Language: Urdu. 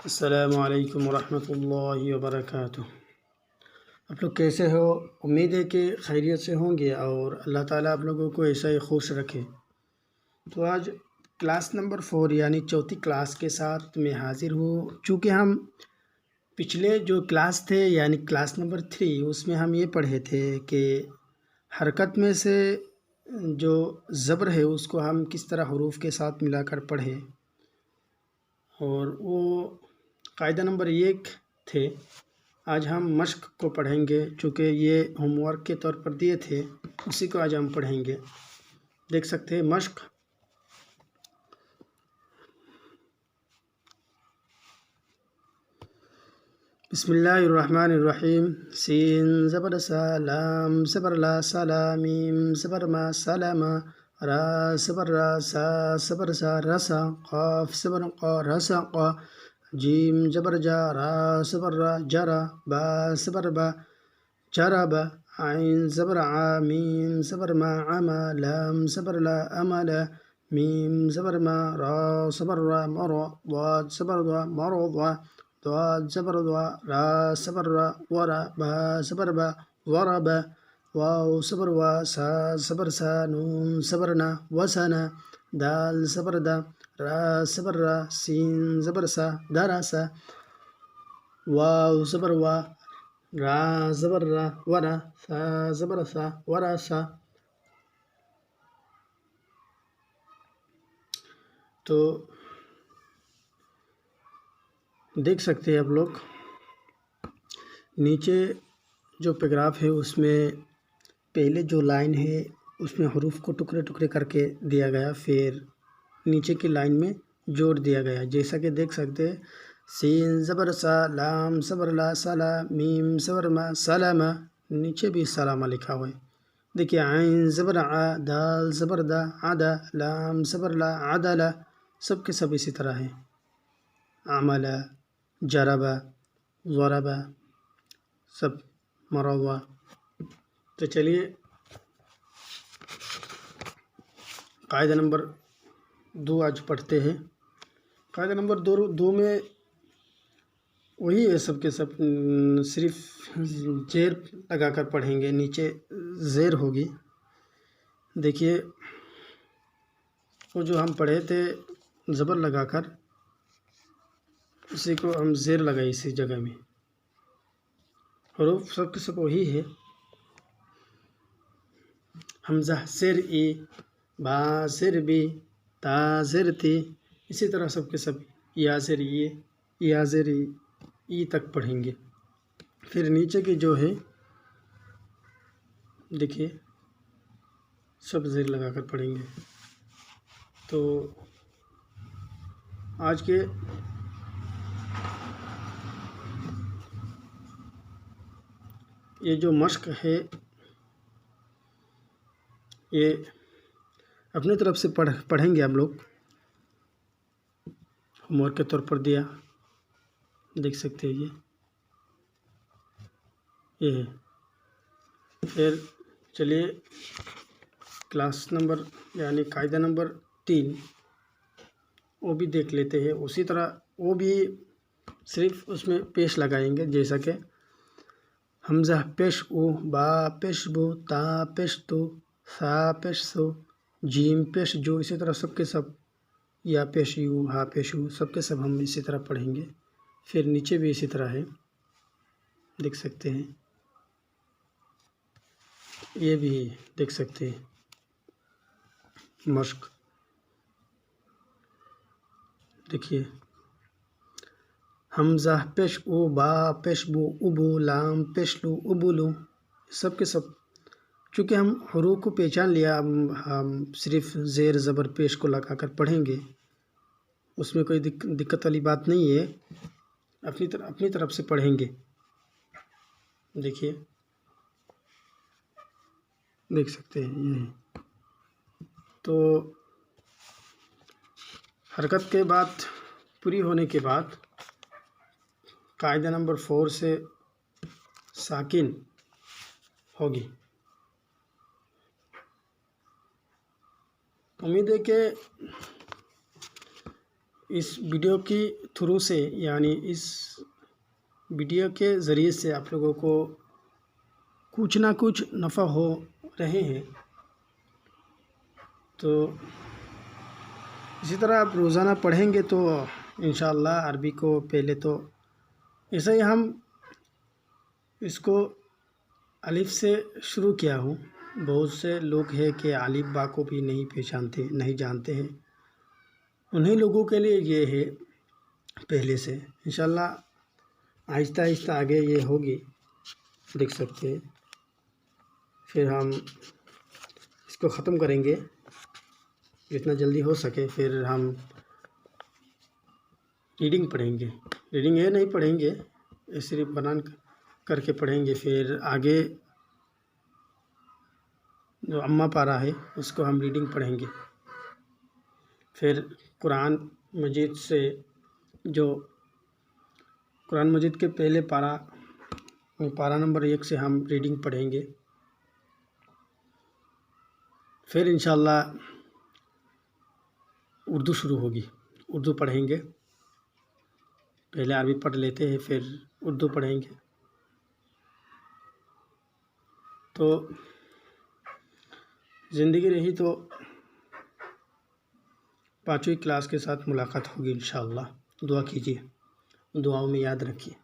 السلام علیکم ورحمۃ اللہ وبرکاتہ۔ آپ لوگ کیسے ہو؟ امید ہے کہ خیریت سے ہوں گے اور اللہ تعالیٰ آپ لوگوں کو ایسا ہی خوش رکھے۔ تو آج کلاس نمبر 4 یعنی چوتھی کلاس کے ساتھ میں حاضر ہوں۔ چونکہ ہم پچھلے جو کلاس تھے یعنی کلاس نمبر 3 اس میں ہم یہ پڑھے تھے کہ حرکت میں سے جو زبر ہے اس کو ہم کس طرح حروف کے ساتھ ملا کر پڑھیں، اور وہ قاعدہ نمبر 1 تھے۔ آج ہم مشق کو پڑھیں گے، چونکہ یہ ہوم ورک کے طور پر دیے تھے، اسی کو آج ہم پڑھیں گے۔ دیکھ سکتے ہیں مشق۔ بسم اللہ الرحمن الرحیم۔ سین زبر سا، لام زبر لا، سلا، میم زبر ما، سلما، را زبر را، سا زبر سا، رسا، قاف زبر قا، رسا قا، جیم زبر جا، را زبر را، جرا، با زبر با، جرا با، عین زبر عا، میم زبر ما، عما، لام زبر لا، املا، میم زبر ما، را زبر را، مرا، ضاد زبر ضا، مرضا، ضاد زبر ضا، را زبر را، ورا، با زبر با، وربا، واو زبر وا، سا زبر سا، نون زبر نا، وسنا، دال زبر دا، را زبر را، سین زبر سا، درسا، واو زبر وا، را زبر را، ورا، سا زبر سا، ورسا۔ تو دیکھ سکتے ہیں آپ لوگ نیچے جو پیراگراف ہے اس میں پہلے جو لائن ہے اس میں حروف کو ٹکڑے ٹکڑے کر کے دیا گیا، پھر نیچے کی لائن میں جوڑ دیا گیا، جیسا کہ دیکھ سکتے ہیں۔ سین زبر سا، لام زبر لا، سلا، میم زبر ما، سلامہ، نیچے بھی سلامہ لکھا ہوا ہے۔ دیکھیے عین زبر عا، دال زبر دا، عدا، لام زبر لا، عدلا، سب کے سب اسی طرح ہیں۔ عملا، جربا، ضربا، سب مروا۔ تو چلیے قاعدہ نمبر 2 آج پڑھتے ہیں۔ قاعدہ نمبر 2 میں وہی ہے، سب کے سب صرف زیر لگا کر پڑھیں گے، نیچے زیر ہوگی۔ دیکھیے وہ جو ہم پڑھے تھے زبر لگا کر، اسی کو ہم زیر لگائے اسی جگہ میں۔ حروف سب کے سب وہی ہے۔ حمزہ زیر ای، با زیر بی، تا زیر تی، اسی طرح سب کے سب یا زیر ای، یا زیر ای تک پڑھیں گے۔ پھر نیچے کی جو ہے دیکھیے سب زیر لگا کر پڑھیں گے۔ تو آج کے یہ جو مشق ہے یہ اپنی طرف سے پڑھیں گے ہم لوگ، ہوم ورک کے طور پر دیا، دیکھ سکتے ہیں یہ ہے۔ پھر چلیے کلاس نمبر یعنی قاعدہ نمبر 3 وہ بھی دیکھ لیتے ہیں۔ اسی طرح وہ بھی صرف اس میں پیش لگائیں گے، جیسا کہ حمزہ پیش او، با پیش بو، تا پیش تو، سا پیش سو، جیم پیش جو، اسی طرح سب کے سب یا پیش یو، ہا پیش یو، سب کے سب ہم اسی طرح پڑھیں گے۔ پھر نیچے بھی اسی طرح ہے، دیکھ سکتے ہیں، یہ بھی دیکھ سکتے ہیں مشق۔ دیکھیے حمزہ پیش او، با پیش بو، ابو، لام پیش لو، ابولو، سب کے سب چونکہ ہم حروف کو پہچان لیا، ہم صرف زیر زبر پیش کو لگا کر پڑھیں گے، اس میں کوئی دقت والی بات نہیں ہے، اپنی طرف سے پڑھیں گے۔ دیکھیے دیکھ سکتے ہیں یہ ہے۔ تو حرکت کے بعد پوری ہونے کے بعد قاعدہ نمبر 4 سے ساکن ہوگی۔ امید ہے کہ اس ویڈیو کی تھرو سے یعنی اس ویڈیو کے ذریعے سے آپ لوگوں کو کچھ نہ کچھ نفع ہو رہے ہیں. تو اسی طرح آپ روزانہ پڑھیں گے تو انشاءاللہ عربی کو پہلے تو ایسے ہی ہم اس کو الف سے شروع کیا ہوں. بہت سے لوگ ہیں کہ الف با کو بھی نہیں جانتے ہیں. انہیں لوگوں کے لیے یہ ہے پہلے سے. انشاءاللہ آہستہ آہستہ آگے یہ ہوگی، دیکھ سکتے ہیں. پھر ہم اس کو ختم کریں گے جتنا جلدی ہو سکے. پھر ہم ریڈنگ پڑھیں گے. ریڈنگ یہ نہیں پڑھیں گے، صرف بنان کر کے پڑھیں گے. پھر آگے جو اما پارہ ہے اس کو ہم ریڈنگ پڑھیں گے. پھر قرآن مجید سے جو قرآن مجید کے پہلے پارہ نمبر 1 سے ہم ریڈنگ پڑھیں گے. پھر انشاءاللہ اردو شروع ہوگی. اردو پڑھیں گے. پہلے عربی پڑھ لیتے ہیں، پھر اردو پڑھیں گے. تو زندگی رہی تو 5ویں کلاس کے ساتھ ملاقات ہوگی انشاءاللہ. دعا کیجیے، دعاؤں میں یاد رکھیے.